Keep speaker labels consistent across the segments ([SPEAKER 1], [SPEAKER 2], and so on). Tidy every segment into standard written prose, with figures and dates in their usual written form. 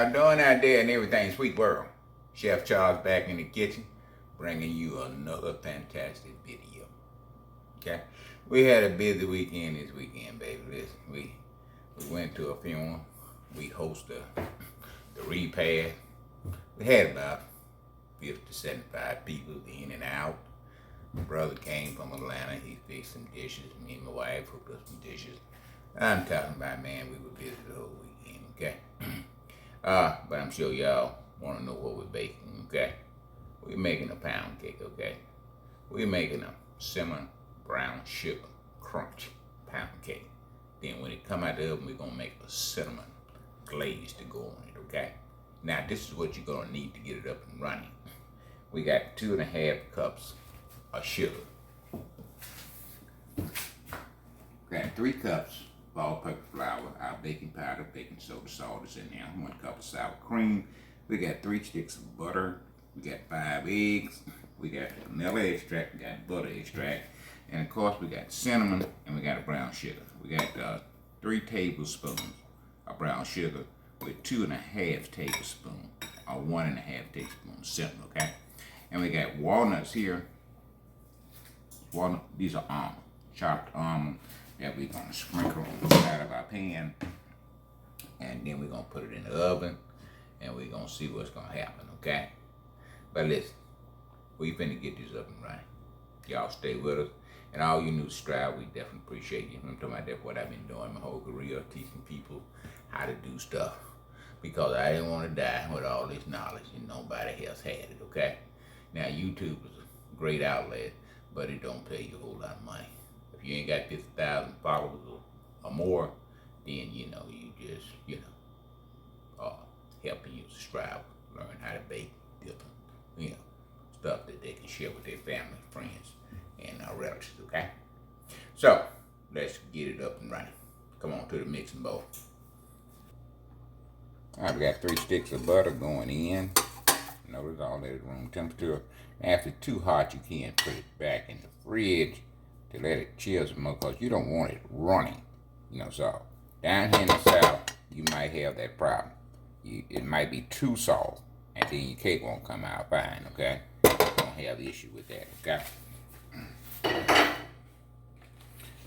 [SPEAKER 1] y'all doing out there and everything, sweet world? Chef Charles back in the kitchen, bringing you another fantastic video. Okay, we had a busy weekend this weekend, baby. Listen, we went to a funeral. We hosted the repast. We had about 50 to 75 people in and out. My brother came from Atlanta. He fixed some dishes. Me and my wife hooked up some dishes. I'm talking about, man, we were busy the whole weekend, okay? But I'm sure y'all want to know what we're baking, okay? We're making a pound cake, okay? We're making a cinnamon brown sugar crunch pound cake. Then when it come out the oven, we're going to make a cinnamon glaze to go on it, okay? Now, this is what you're going to need to get it up and running. We got 2.5 cups of sugar. We got 3 cups of all-purpose flour, our baking powder, baking soda, salt is in there, 1 cup of sour cream. We got 3 sticks of butter. We got 5 eggs. We got vanilla extract. We got butter extract. And of course, we got cinnamon and we got a brown sugar. We got 3 tablespoons of brown sugar with 2.5 tablespoons or 1.5 tablespoons cinnamon, okay? And we got walnuts here. These are almonds, chopped almonds that we're gonna sprinkle on the side of our pan. And then we're gonna put it in the oven and we're gonna see what's gonna happen, okay? But listen, we finna get this up and running. Y'all stay with us. And all you new subscribers, we definitely appreciate you. I'm talking about that's what I've been doing my whole career, teaching people how to do stuff. Because I didn't want to die with all this knowledge and nobody else had it, okay? Now, YouTube is a great outlet, but it don't pay you a whole lot of money. If you ain't got 50,000 followers or more, then, you just, helping you subscribe, learn how to bake different, stuff that they can share with their family, friends, and relatives, okay? So, let's get it up and running. Come on to the mixing bowl. All right, we got 3 sticks of butter going in. Notice all that at room temperature. After it's too hot, you can put it back in the fridge to let it chill some more because you don't want it running. So down here in the South, you might have that problem. It might be too soft, and then your cake won't come out fine, okay? You don't have the issue with that, okay?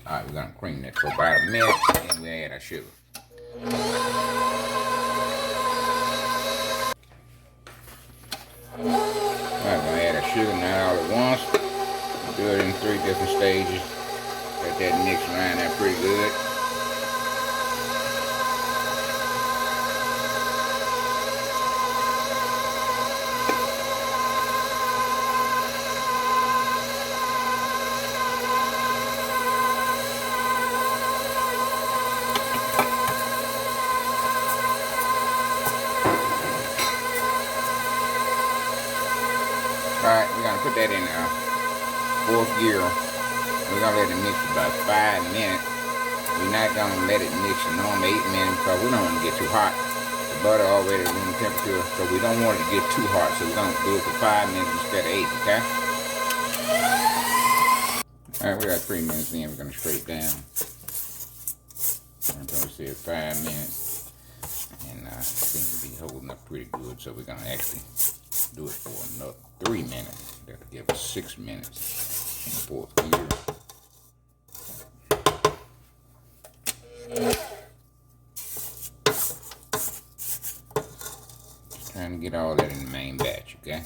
[SPEAKER 1] All right, we're gonna cream that for about a minute, and we add our sugar. Alright, we're gonna add our sugar now all at once. Do it in 3 different stages. Let that mix around there pretty good. Alright, we're going to put that in 4th gear. We're going to let it mix for about 5 minutes. We're not going to let it mix for normal 8 minutes because we don't want to get too hot. The butter already at room temperature, so we don't want it to get too hot. So we're going to do it for 5 minutes instead of 8, okay? Alright, we got 3 minutes in. We're going to scrape down. I'm going to say 5 minutes. And it seems to be holding up pretty good, so we're going to actually do it for another 3 minutes. That'll give us 6 minutes in the 4th gear. Just trying to get all that in the main batch, okay?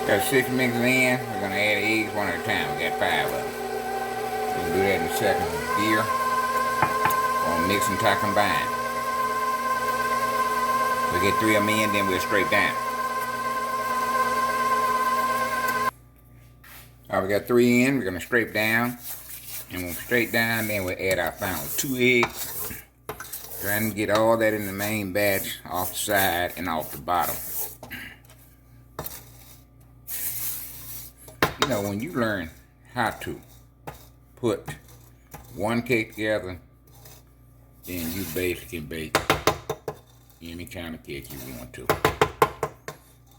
[SPEAKER 1] Got 6 minutes in. We're gonna add eggs one at a time. We got 5 of them. We can do that in the 2nd gear. Mix and tie combine. We get 3 of them in, then we'll scrape down. Alright, we got 3 in, we're going to scrape down. And when we scrape down, then we'll add our final 2 eggs. Trying to get all that in the main batch off the side and off the bottom. When you learn how to put one cake together, then you basically bake any kind of cake you want to.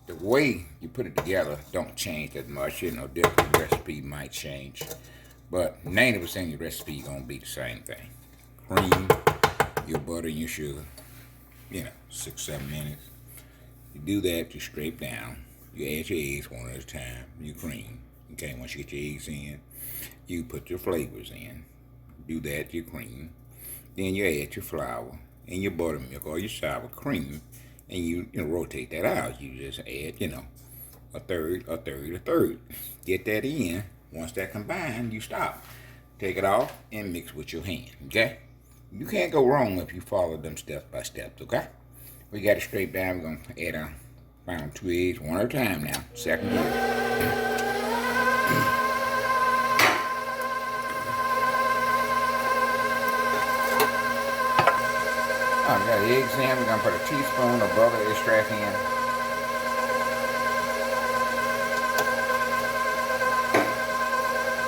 [SPEAKER 1] The way you put it together don't change that much. Different recipe might change. But 90% of your recipe gonna be the same thing. Cream, your butter, and your sugar. 6-7 minutes. You do that, you scrape down. You add your eggs one at a time. You cream. Okay, once you get your eggs in, you put your flavors in. Do that, you cream. Then you add your flour and your buttermilk or your sour cream, and you rotate that out. You just add, a third, a third, a third. Get that in. Once that combined, you stop. Take it off and mix with your hand, okay? You can't go wrong if you follow them step by steps, okay? We got it straight down. We're going to add around 2 eggs, one at a time now. Second gear. We got the eggs in. We're going to put a teaspoon of butter extract in.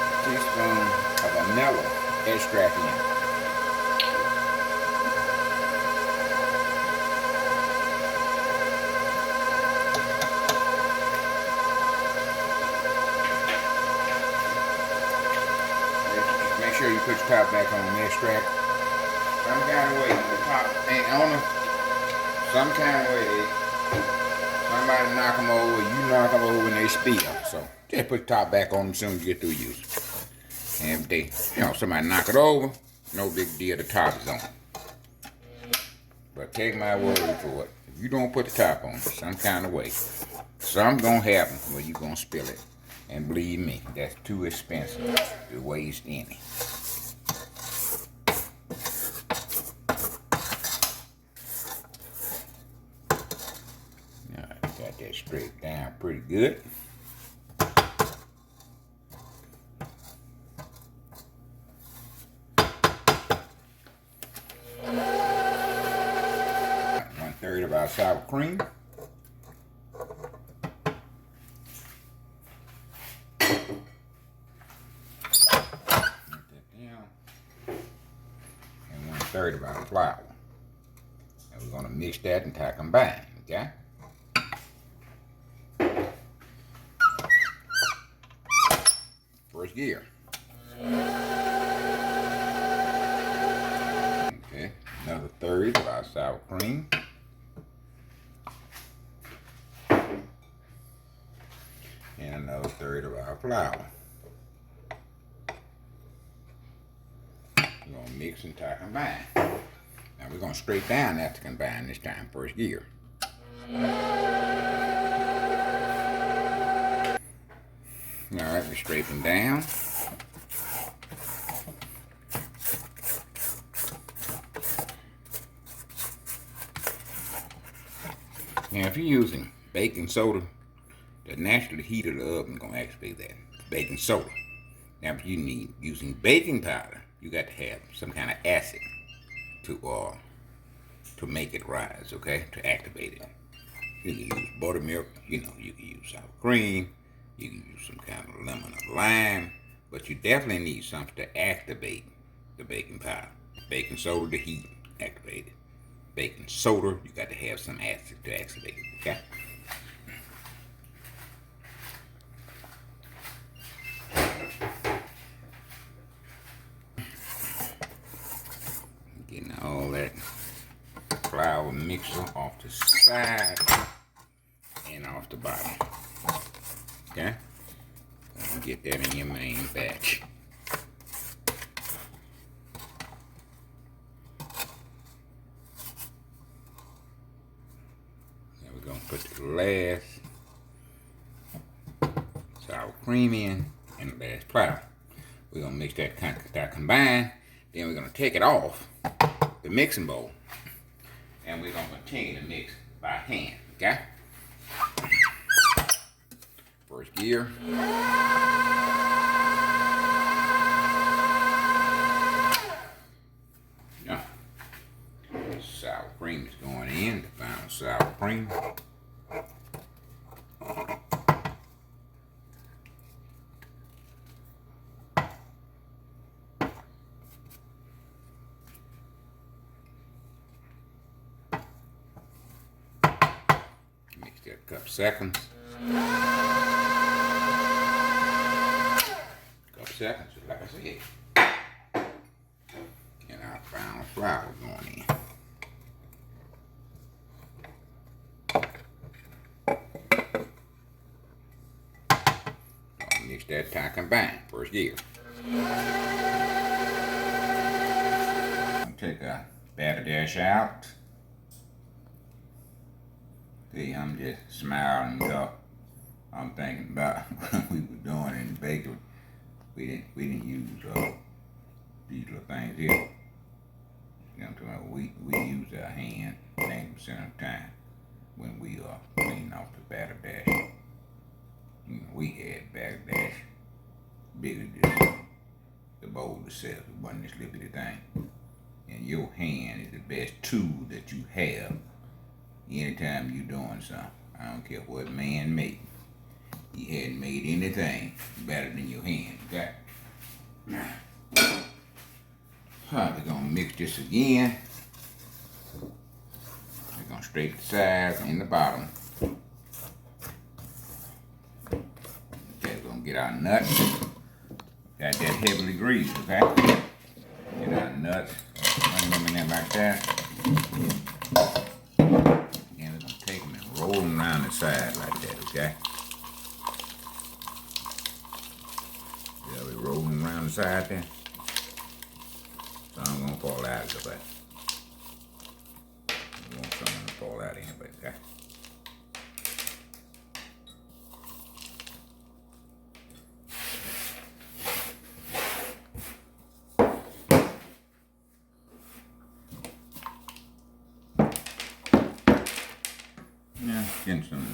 [SPEAKER 1] A teaspoon of vanilla extract in. Make sure you put your top back on the extract. Some kind of way, the top ain't on them. Some kind of way, somebody knock them over, you knock them over and they spill. So just put the top back on them as soon as you get through using. And if they, somebody knock it over, no big deal, the top is on. But take my word for it. If you don't put the top on, some kind of way, something's gonna happen where you're gonna spill it. And believe me, that's too expensive to waste any. Got that straight down pretty good. One-third of our sour cream. And 1/3 of our flour. And we're going to mix that until combined, okay? First gear. Okay, another 1/3 of our sour cream. And another 1/3 of our flour. We're going to mix until combine. Now we're going to straight down after combine this time, first gear. Alright, we're scraping down. Now if you're using baking soda, the natural heat of the oven is going to activate that. Baking soda. Now if you need using baking powder, you got to have some kind of acid to make it rise, okay? To activate it. You can use buttermilk, you can use sour cream, you can use some kind of lemon or lime, but you definitely need something to activate the baking powder. Baking soda, the heat, activate it. Baking soda, you got to have some acid to activate it, okay? Getting all that flour mixer off the side and off the bottom. Okay? And get that in your main batch. Now we're going to put the last sour cream in and the last flour. We're going to mix that combined. Then we're going to take it off the mixing bowl. And we're going to continue to mix by hand, okay? First gear. Now, sour cream is going in, the final sour cream. Mix that a couple seconds. Couple seconds, like That's it. And our final flour going in. Mix that tie combine first gear. Take a batter dash out. See, I'm just smiling, y'all. I'm thinking about what we were doing in the bakery. We didn't use these little things here. You know what I'm talking about? We use our hand 90% of the time when we are cleaning off the batter dash. You know, we had batter dash bigger than the bowl itself. It wasn't this little bitty thing. And your hand is the best tool that you have anytime you're doing something. I don't care what man made. He hadn't made anything better than your hand, okay? Now, we're gonna mix this again. We're gonna straighten the sides and the bottom. Okay, we're gonna get our nuts. Got that heavily greased, okay? Get our nuts, bring them in there like that. And we're gonna take them and roll them around the side like that, okay? Yeah, we roll them around the side there. Some gonna fall out of it. We want some to fall out of here, but okay? Yeah, getting some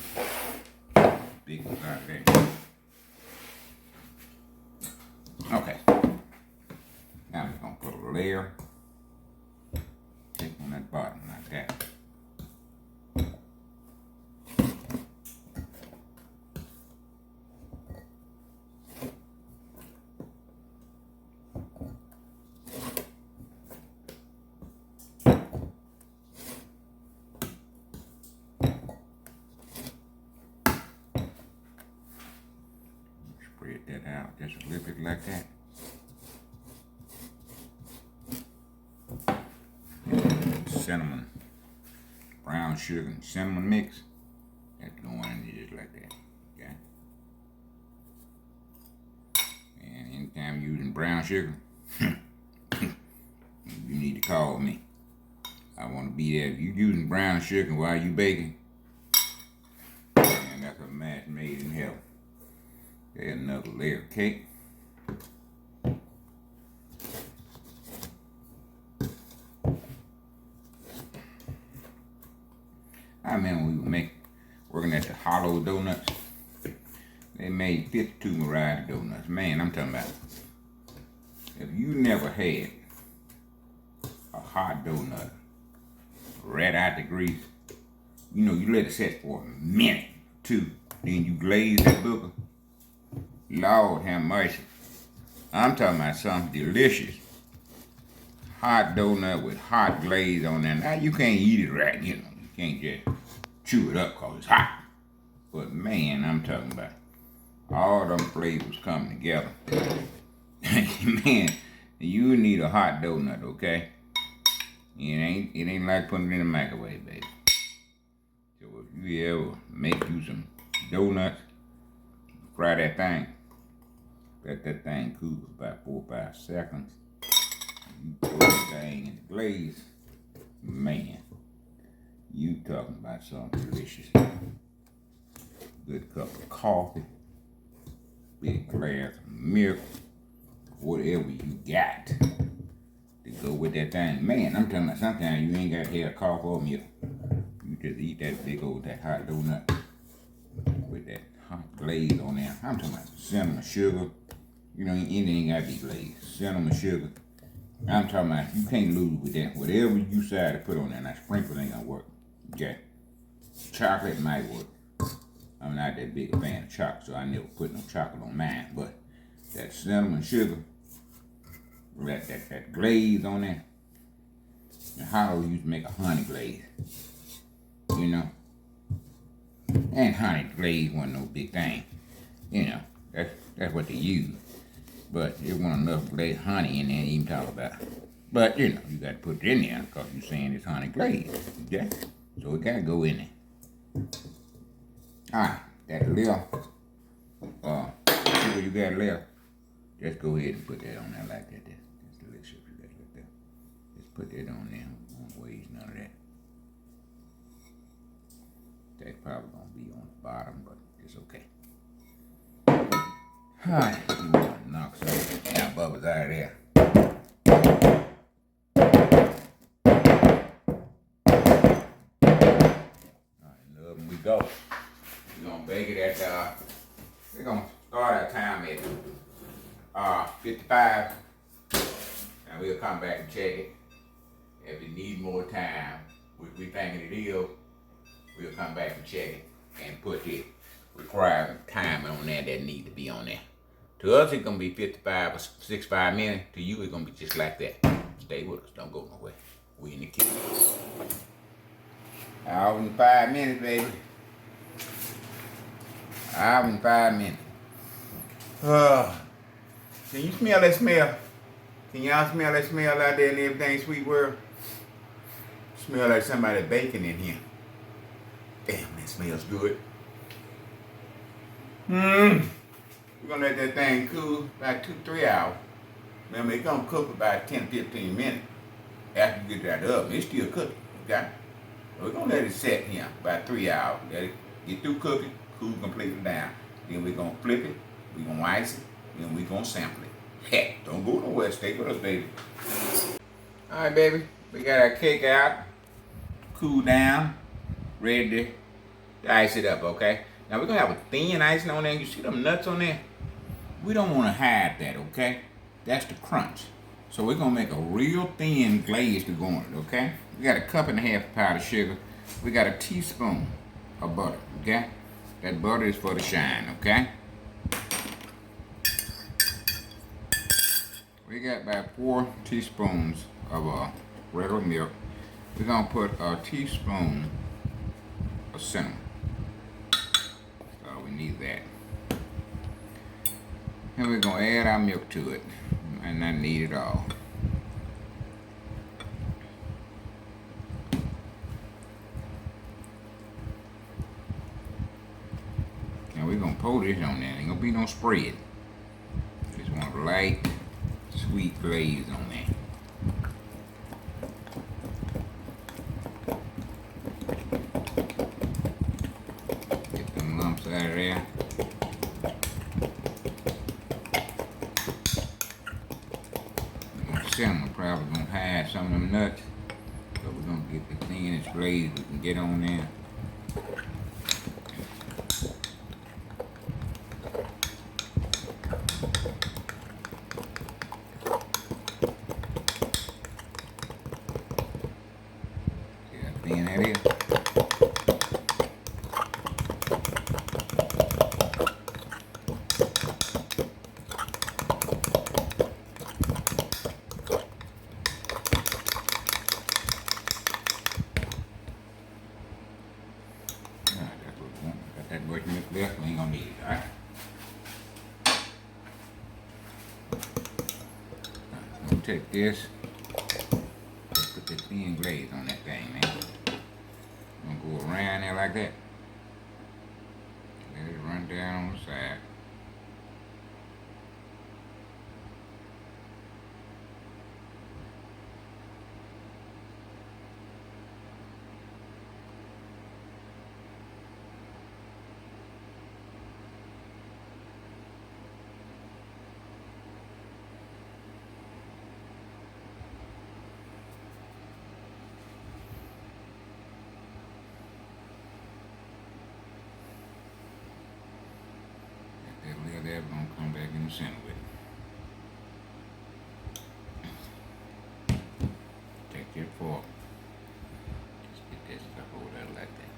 [SPEAKER 1] big ones out there. Okay. Now we're gonna put a layer. Take on that bottom like that. Spread that out just a little bit like that. Cinnamon, brown sugar and cinnamon mix. That's going in there just like that. Okay. And anytime you're using brown sugar, you need to call me. I want to be there. If you're using brown sugar while you baking, man, that's a match made in heaven. There's another layer of cake. I remember we were working at the Hollow Donuts. They made 52 variety donuts. Man, I'm talking about, if you never had a hot donut right out the grease, you know, you let it set for a minute, two, then you glaze that booger. Lord have mercy. I'm talking about something delicious. Hot donut with hot glaze on there. Now you can't eat it right, you know. You can't just chew it up because it's hot. But man, I'm talking about all them flavors coming together. Man, you need a hot donut, okay? It ain't like putting it in the microwave, baby. So if you ever make you some donuts, fry that thing. Let that thing cool for about 4 or 5 seconds. You throw that thing in the glaze. Man, you talking about something delicious. Good cup of coffee, big glass of milk, whatever you got to go with that thing. Man, I'm talking about sometimes you ain't got to have coffee or milk. You just eat that big old, that hot donut with that hot glaze on there. I'm talking about cinnamon sugar. You know, anything got to be glazed. Cinnamon sugar. I'm talking about, you can't lose with that. Whatever you decide to put on there, now sprinkles ain't gonna work. Okay? Chocolate might work. I'm not that big a fan of chocolate, so I never put no chocolate on mine. But that cinnamon sugar, that glaze on there. And Hollow used to make a honey glaze. You know? And honey glaze wasn't no big thing. You know, that's what they use. But it wasn't enough honey in there to even talk about. But you know, you got to put it in there because you're saying it's honey glazed. Okay? So it got to go in there. Alright, that little sugar you got left, just go ahead and put that on there like that. That's the little sugar you got left there. Just put that on there. Don't waste none of that. That's probably going to be on the bottom, but it's okay. Alright, you want to knock some now bubbles out of there. Alright, and up we go. We're going to bake it at, we're going to start our time at 55. And we'll come back and check it. If it needs more time, which we thinking it is, we'll come back and check it and put the required time on there that need to be on there. To us, it's going to be 55 or 65 minutes. To you, it's going to be just like that. Stay with us. Don't go nowhere. We in the kitchen. Hour and 5 minutes, baby. Hour and 5 minutes. Can you smell that smell? Can y'all smell that smell out there in everything, sweet world? Smell like somebody baking in here. Damn, that smells good. We're gonna let that thing cool about 2-3 hours. Remember, it's gonna cook about 10-15 minutes. After you get that oven, it's still cooking, okay? So we're gonna let it set here about 3 hours. Let it get through cooking, cool completely down. Then we're gonna flip it, we're gonna ice it, then we're gonna sample it. Heck, don't go nowhere, stay with us, baby. All right, baby, we got our cake out, cool down, ready to ice it up, okay? Now we're gonna have a thin icing on there. You see them nuts on there? We don't wanna hide that, okay? That's the crunch. So we're gonna make a real thin glaze to go on it, okay? We got a 1.5 cups of powdered sugar. We got a teaspoon of butter, okay? That butter is for the shine, okay? We got about 4 teaspoons of regular milk. We're gonna put a teaspoon of cinnamon. So we need that. And we're gonna add our milk to it. And not need it all. And we're gonna pour this on there. Ain't gonna be no spread. Just want a light, sweet glaze on there. Get them lumps out of there. Cinnamon probably gonna hide some of them nuts, so we're gonna get the thinnest glaze we can get on there. See how thin that is? That much milk left, we ain't gonna need it, alright? I'm gonna take this, put this thin glaze on that thing, man. I'm gonna go around there like that. Let it run down on the side. That little there, we're gonna come back in the center with it. Take your fork. Just get that stuff over there like that.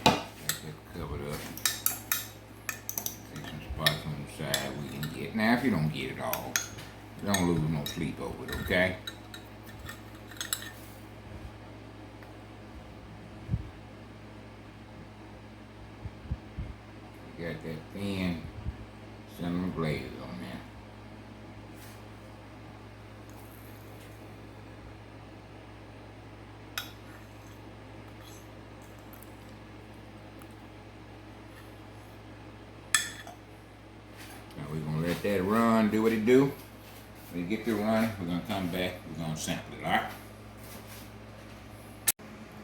[SPEAKER 1] Get that covered up. See some spots on the side we can get. Now, if you don't get it all, don't lose no sleep over it, okay? thin cinnamon glaze on there. Now we're gonna let that run, do what it do. When it get to running, we're gonna come back, we're gonna sample it, alright?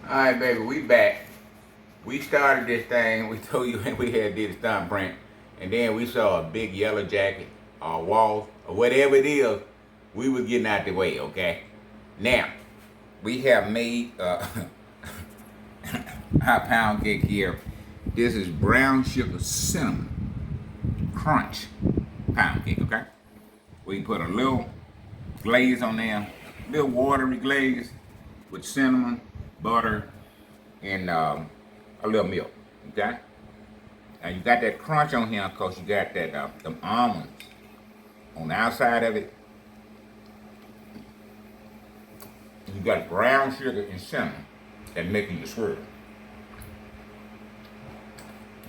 [SPEAKER 1] Alright, baby, we back. We started this thing, we told you we had did a thumbprint, and then we saw a big yellow jacket or wall or whatever it is, we was getting out the way, okay? Now, we have made our pound cake here. This is brown sugar cinnamon crunch pound cake, okay? We put a little glaze on there, a little watery glaze with cinnamon, butter, and a little milk, okay? Now you got that crunch on here because you got that them almonds on the outside of it. You got brown sugar and cinnamon that making you swirl.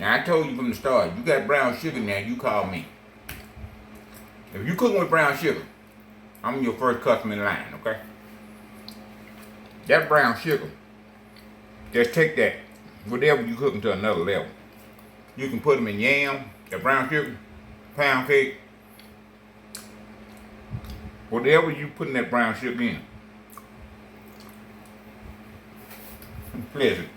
[SPEAKER 1] Now I told you from the start, you got brown sugar now, you call me. If you cooking with brown sugar, I'm your first customer in line, okay? That brown sugar, just take that, whatever you cooking to another level. You can put them in yam, that brown sugar, pound cake, whatever you put in that brown sugar in. Pleasant.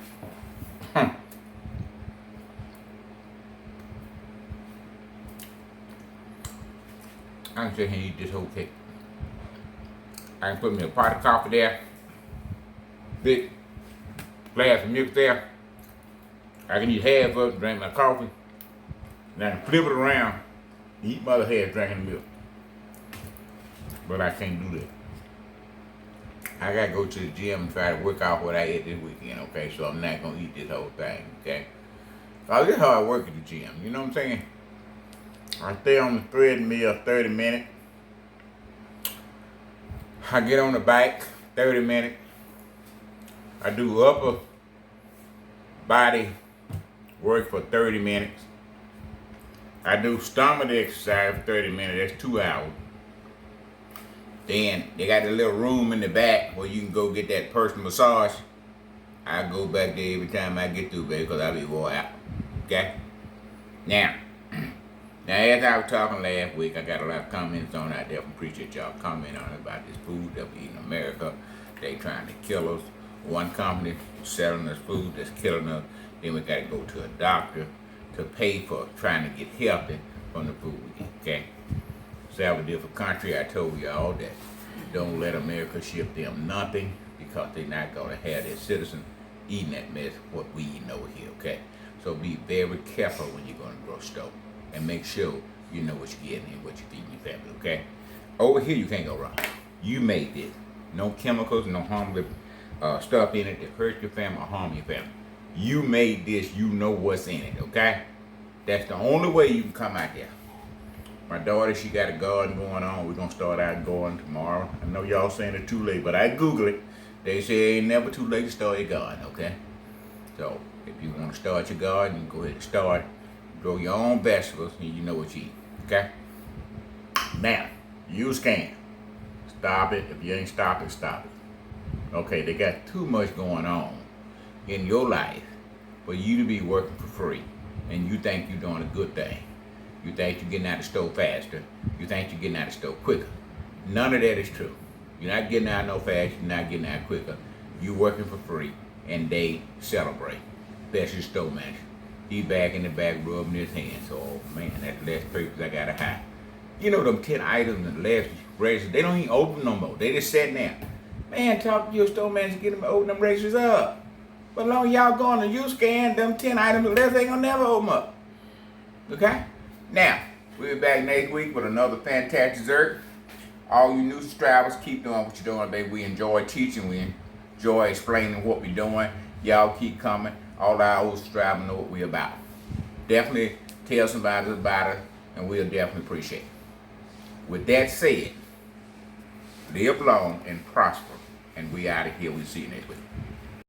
[SPEAKER 1] I can sit here and eat this whole cake. I can put me a pot of coffee there, big glass of milk there. I can eat half of it, drink my coffee, and I can flip it around and eat my other half drinking the milk. But I can't do that. I gotta go to the gym and try to work out what I ate this weekend, okay? So I'm not gonna eat this whole thing, okay? So this is how I work at the gym, you know what I'm saying? I stay on the treadmill 30 minutes. I get on the bike 30 minutes. I do upper body work for 30 minutes. I do stomach exercise for 30 minutes, that's 2 hours. Then they got a little room in the back where you can go get that personal massage. I go back there every time I get through, baby, because I be wore out. Okay? Now, as I was talking last week, I got a lot of comments on it. I definitely appreciate y'all commenting on it about this food that we eat in America. They trying to kill us. One company selling us food that's killing us. Then we got to go to a doctor to pay for trying to get healthy from the food we eat. Okay? Several different countries, I told y'all that don't let America ship them nothing because they're not going to have their citizens eating that mess what we eating over here, okay? So be very careful when you're going to the grocery store and make sure you know what you're getting and what you're feeding your family, okay? Over here, you can't go wrong. You made this. No chemicals, no harmful stuff in it that hurt your family or harm your family. You made this, you know what's in it, okay? That's the only way you can come out there. My daughter, she got a garden going on. We're going to start out garden tomorrow. I know y'all saying it's too late, but I Google it. They say it ain't never too late to start your garden, okay? So, if you want to start your garden, you can go ahead and start. Grow your own vegetables, and you know what you eat, okay? Now, use can. Stop it. If you ain't stopping, stop it. Okay, they got too much going on in your life for you to be working for free, and you think you're doing a good thing. You think you're getting out of the store faster. You think you're getting out of the store quicker. None of that is true. You're not getting out no faster. You're not getting out quicker. You're working for free, and they celebrate. That's your store manager. He back in the back rubbing his hands. Oh, man, that's less papers I got to hide. You know them 10 items and less registers, they don't even open no more. They just sitting there. Man, talk to your store manager, get them to open them registers up. But long y'all going to you scan, them 10 items or less, they ain't going to never open up. Okay? Now, we'll be back next week with another fantastic dessert. All you new subscribers, keep doing what you're doing, baby. We enjoy teaching. We enjoy explaining what we're doing. Y'all keep coming. All our old subscribers know what we're about. Definitely tell somebody about it, and we'll definitely appreciate it. With that said, live long and prosper. And we out of here. We'll see you next week.